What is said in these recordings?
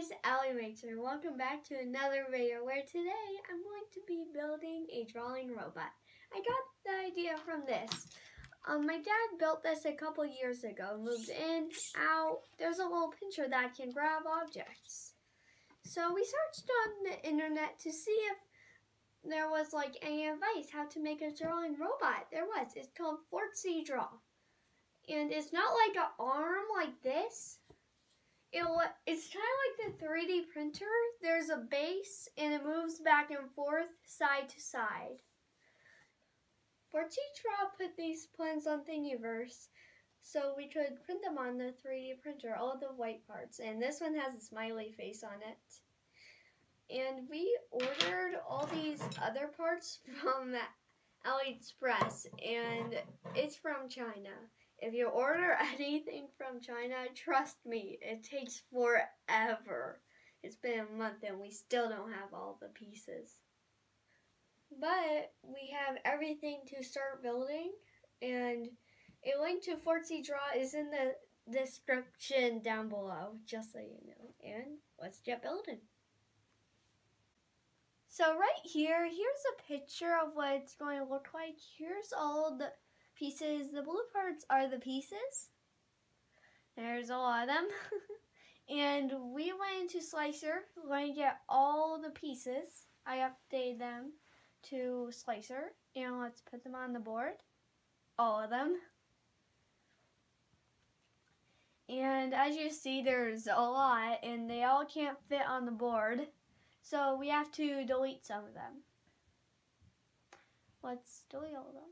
guys, Alli here. Welcome back to another video where today I'm going to be building a drawing robot. I got the idea from this. My dad built this a couple years ago, moved in, out. There's a little pincher that can grab objects. So we searched on the internet to see if there was like any advice how to make a drawing robot. There was. It's called Fortsy Draw. And it's not like an arm like this. It's kind of like the 3D printer. There's a base and it moves back and forth, side to side. Fortsy Draw put these plans on Thingiverse so we could print them on the 3D printer, all the white parts. And this one has a smiley face on it. And we ordered all these other parts from AliExpress, and it's from China. If you order anything from China, trust me, it takes forever. It's been a month and we still don't have all the pieces. But we have everything to start building, and a link to Fortsy Draw is in the description down below, just so you know. And let's get building. So right here, here's a picture of what it's going to look like. Here's all the pieces. The blue parts are the pieces. There's a lot of them. And we went into Slicer. We're going to get all the pieces. I updated them to Slicer. And let's put them on the board. All of them. And as you see, there's a lot, and they all can't fit on the board. So we have to delete some of them. Let's delete all of them.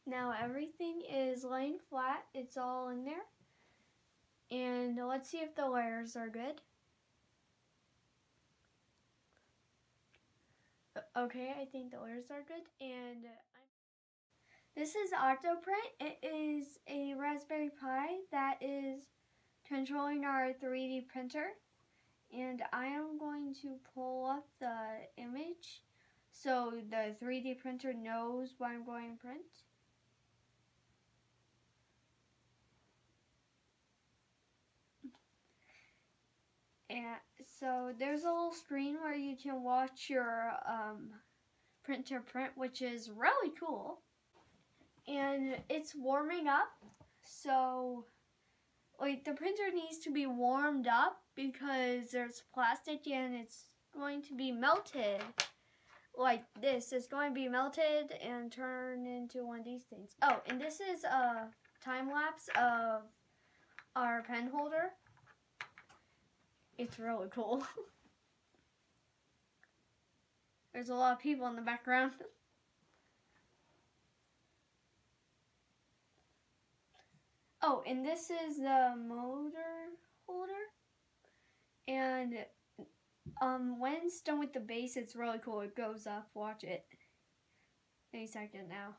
Now everything is laying flat. It's all in there. And let's see if the layers are good. Okay, I think the layers are good. And this is Octoprint. It is a Raspberry Pi that is controlling our 3D printer. And I am going to pull up the image so the 3D printer knows what I'm going to print. And so there's a little screen where you can watch your printer print, which is really cool. And it's warming up, so like the printer needs to be warmed up because there's plastic and it's going to be melted like this. It's going to be melted and turn into one of these things. Oh, and this is a time lapse of our pen holder. It's really cool. There's a lot of people in the background. Oh, and this is the motor holder. And when it's done with the base, it's really cool. It goes up. Watch it. Any second now.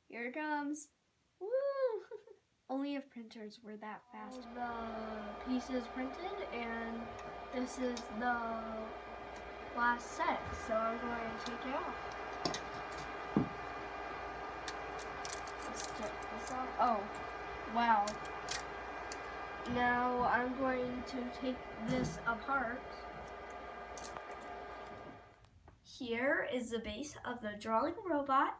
Here it comes. Woo! Only if printers were that fast. The pieces printed, and this is the last set. So I'm going to take it off. Let's get this off. Oh, wow. Now I'm going to take this apart. Here is the base of the drawing robot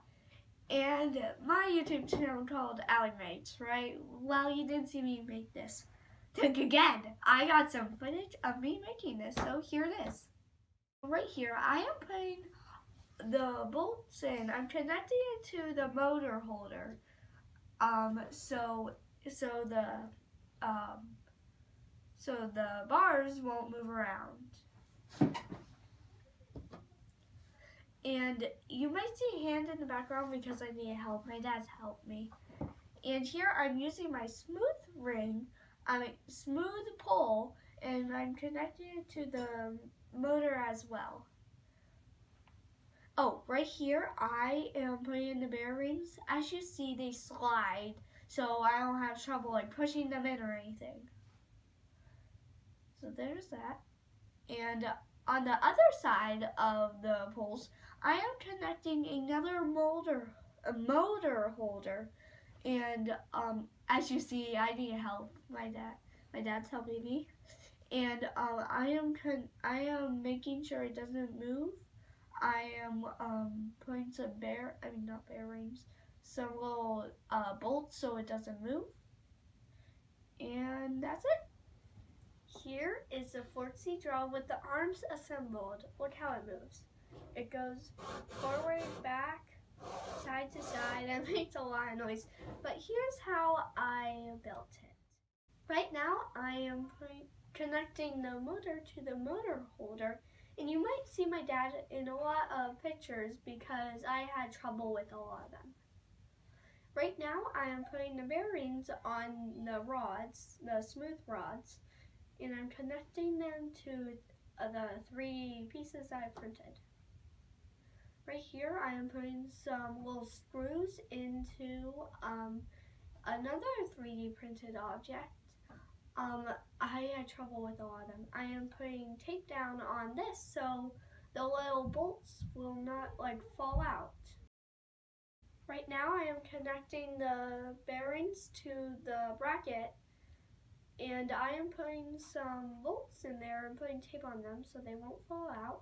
and my YouTube channel called Alli, right? Well, you didn't see me make this. Think again. I got some footage of me making this, so here it is. Right here, I am putting the bolts in. I'm connecting it to the motor holder. So the bars won't move around. And you might see a hand in the background because I need help. My dad's helped me. And here I'm using my smooth pole, and I'm connecting it to the motor as well. Oh, right here I am putting in the bearings. As you see, they slide, so I don't have trouble like pushing them in or anything. So there's that. And on the other side of the poles, I am connecting another motor holder. And as you see, I need help. My My dad's helping me, and I am making sure it doesn't move. I am putting some not bearings, some little bolts so it doesn't move, and that's it. Here is the Fortsy draw with the arms assembled. Look how it moves. It goes forward, back, side to side, and makes a lot of noise. But here's how I built it. Right now, I am connecting the motor to the motor holder, and you might see my dad in a lot of pictures because I had trouble with a lot of them. Right now, I am putting the bearings on the rods, the smooth rods, and I'm connecting them to the 3 pieces I printed. Right here, I am putting some little screws into another 3D printed object. I had trouble with a lot of them. I am putting tape down on this so the little bolts will not fall out. Right now, I am connecting the bearings to the bracket, and I am putting some bolts in there and putting tape on them so they won't fall out.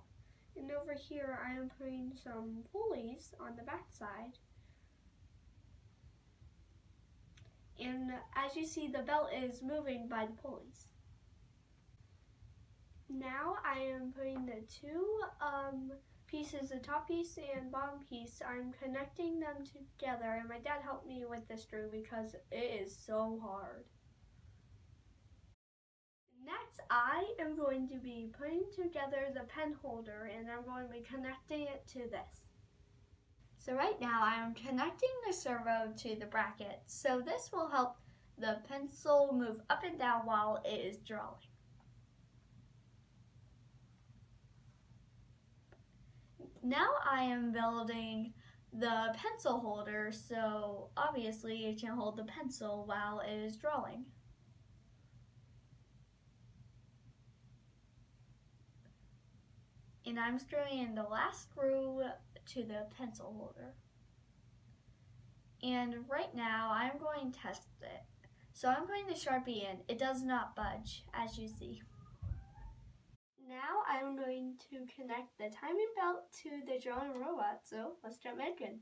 And over here I am putting some pulleys on the back side. And as you see, the belt is moving by the pulleys. Now I am putting the 2 pieces, the top piece and bottom piece, I'm connecting them together, and my dad helped me with this screw because it is so hard. Next, I am going to be putting together the pen holder, and I'm going to be connecting it to this. So right now I am connecting the servo to the bracket, so this will help the pencil move up and down while it is drawing. Now I am building the pencil holder, so obviously it can hold the pencil while it is drawing. And I'm screwing in the last screw to the pencil holder. And right now I'm going to test it. So I'm putting the Sharpie in. It does not budge, as you see. Now I'm going to connect the timing belt to the drawing robot, so let's jump back in.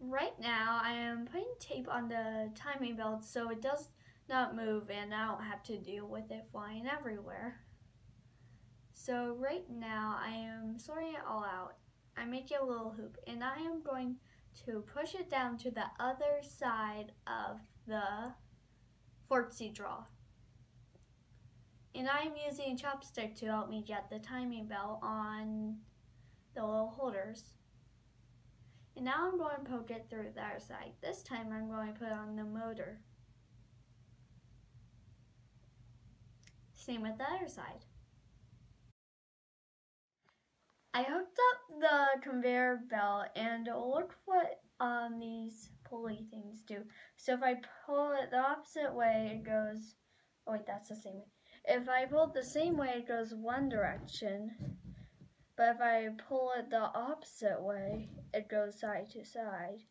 Right now I am putting tape on the timing belt so it does not move and I don't have to deal with it flying everywhere. So right now I am sorting it all out. I make a little hoop and I am going to push it down to the other side of the Fortsy draw. And I'm using a chopstick to help me get the timing belt on the little holders. And now I'm going to poke it through the other side. This time I'm going to put on the motor. Same with the other side. I hooked up the conveyor belt and look what these pulley things do. So if I pull it the opposite way, it goes, oh wait, that's the same way. If I pull it the same way, it goes one direction. But if I pull it the opposite way, it goes side to side.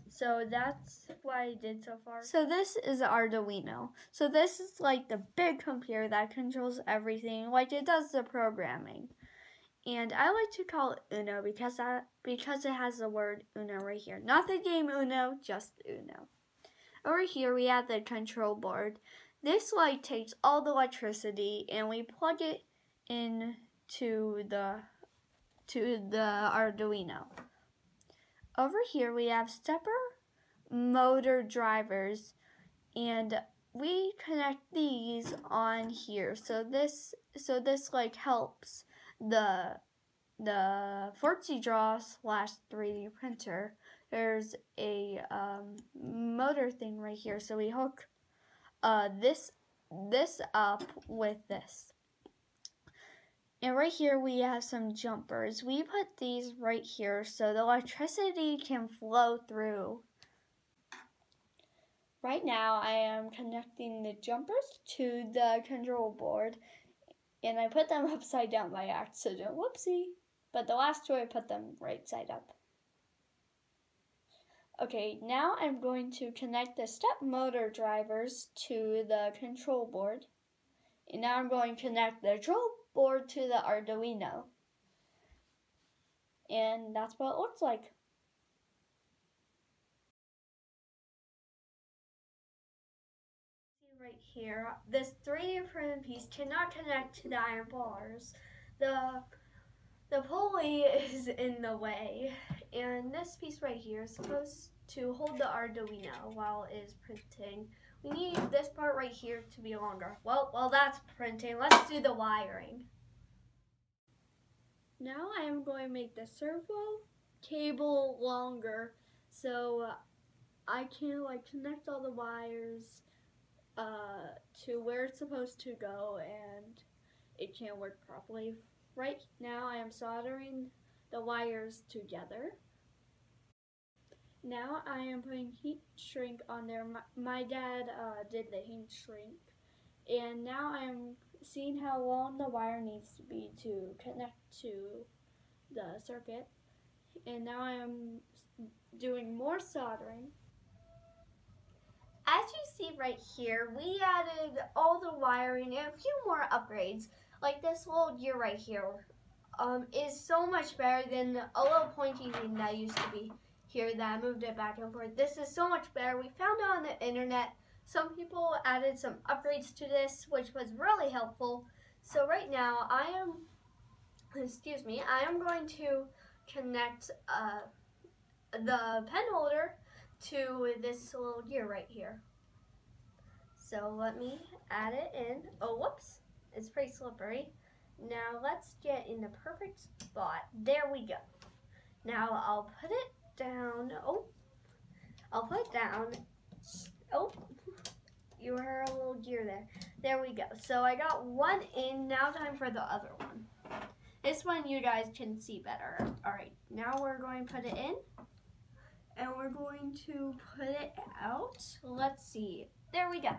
So that's what I did so far. So this is Arduino. So this is like the big computer that controls everything, like it does the programming. And I like to call it Uno because it has the word Uno right here. Not the game Uno, just Uno. Over here we have the control board. This light takes all the electricity and we plug it into the Arduino. Over here we have stepper motor drivers and we connect these on here. So this like helps the Fortsy Draw / 3D printer. There's a motor thing right here. So we hook this up with this. And right here we have some jumpers. We put these right here so the electricity can flow through. Right now I am connecting the jumpers to the control board and I put them upside down by accident. Whoopsie. But the last two I put them right side up. Okay, now I'm going to connect the step motor drivers to the control board. And now I'm going to connect the control board to the Arduino. And that's what it looks like. Right here, this 3D printed piece cannot connect to the iron bars. The pulley is in the way, and this piece right here is supposed to hold the Arduino while it is printing. We need this part right here to be longer. Well, while that's printing, let's do the wiring. Now I am going to make the servo cable longer so I can connect all the wires to where it's supposed to go and it can work properly. Right now I am soldering the wires together. Now I am putting heat shrink on there. My dad did the heat shrink, and now I am seeing how long the wire needs to be to connect to the circuit. And now I am doing more soldering. As you see right here, we added all the wiring and a few more upgrades. Like this little gear right here is so much better than a little pointy thing that used to be here that I moved it back and forth. This is so much better. We found it on the internet. Some people added some upgrades to this, which was really helpful. So right now I am going to connect the pen holder to this little gear right here. So let me add it in. Oh, whoops, it's pretty slippery. Now let's get in the perfect spot. There we go. Now I'll put it down. Oh, I'll put it down. Oh, you heard a little gear there. There we go. So I got one in. Now time for the other one. This one you guys can see better. All right, now we're going to put it in. And we're going to put it out. Let's see. There we go.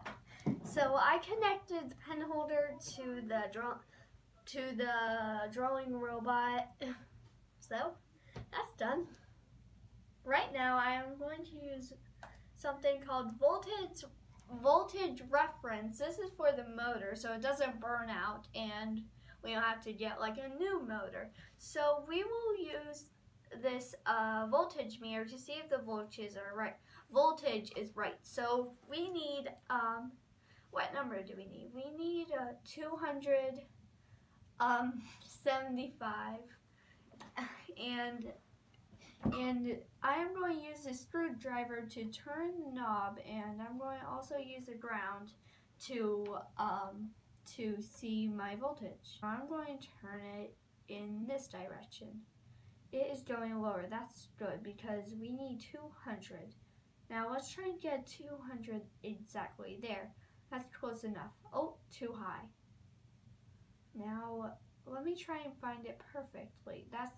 So I connected the pen holder to the drawing robot. So that's done. Right now I am going to use something called voltage reference. This is for the motor so it doesn't burn out and we don't have to get a new motor. So we will use this voltage meter to see if the voltages are right. Voltage is right. So we need what number do we need? We need 275 and I am going to use the screwdriver to turn the knob, and I'm going to also use the ground to see my voltage. I'm going to turn it in this direction. It is going lower. That's good because we need 200. Now let's try and get 200 exactly there. That's close enough. Oh, too high. Now let me try and find it perfectly. That's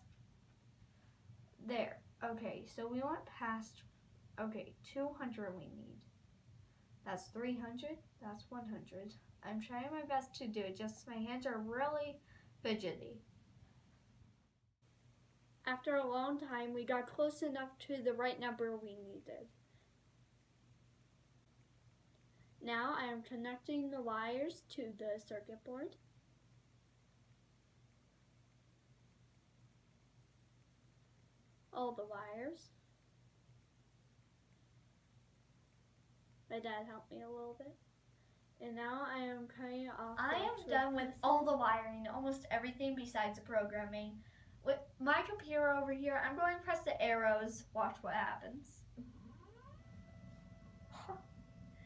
there. Okay, so we went past, 200 we need. That's 300, that's 100. I'm trying my best to do it, just my hands are really fidgety. After a long time, we got close enough to the right number we needed. Now I am connecting the wires to the circuit board. All the wires. My dad helped me a little bit. And now I am cutting off. I am done with all the wiring, almost everything besides the programming. With my computer over here, I'm going to press the arrows. Watch what happens.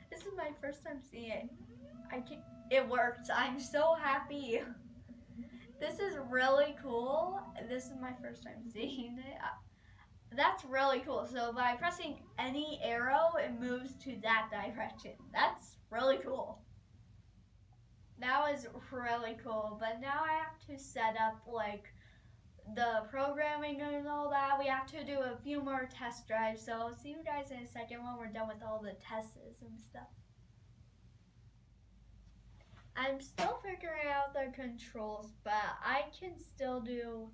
This is my first time seeing it. It worked. I'm so happy. This is really cool. This is my first time seeing it. That's really cool. So by pressing any arrow, it moves to that direction. That's really cool. That was really cool. But now I have to set up the programming and all that. We have to do a few more test drives. So I'll see you guys in a second when we're done with all the tests and stuff. I'm still figuring out the controls, but I can still do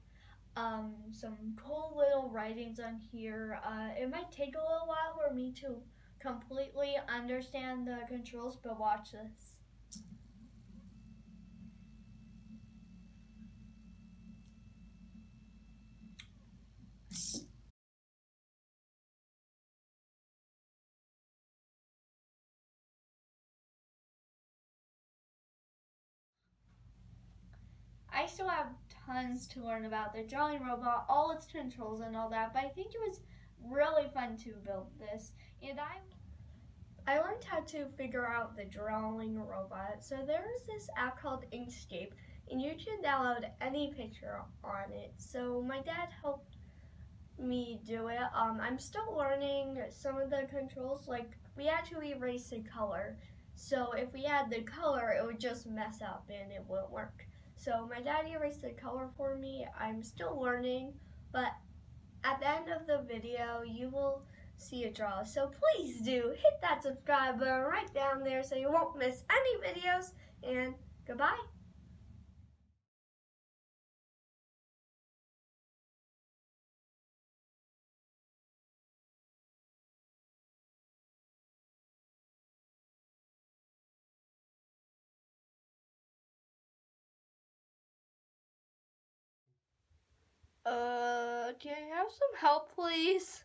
some cool little writings on here. It might take a little while for me to completely understand the controls, but watch this. I still have tons to learn about the drawing robot, all its controls and all that, but I think it was really fun to build this. And I learned how to figure out the drawing robot. So there's this app called Inkscape, and you can download any picture on it. So my dad helped me do it. I'm still learning some of the controls. Like we had to erase the color, so if we add the color, it would just mess up and it wouldn't work. So my dad erased the color for me. I'm still learning, but at the end of the video, you will see a draw. So please do hit that subscribe button right down there so you won't miss any videos. And goodbye. Can I have some help, please?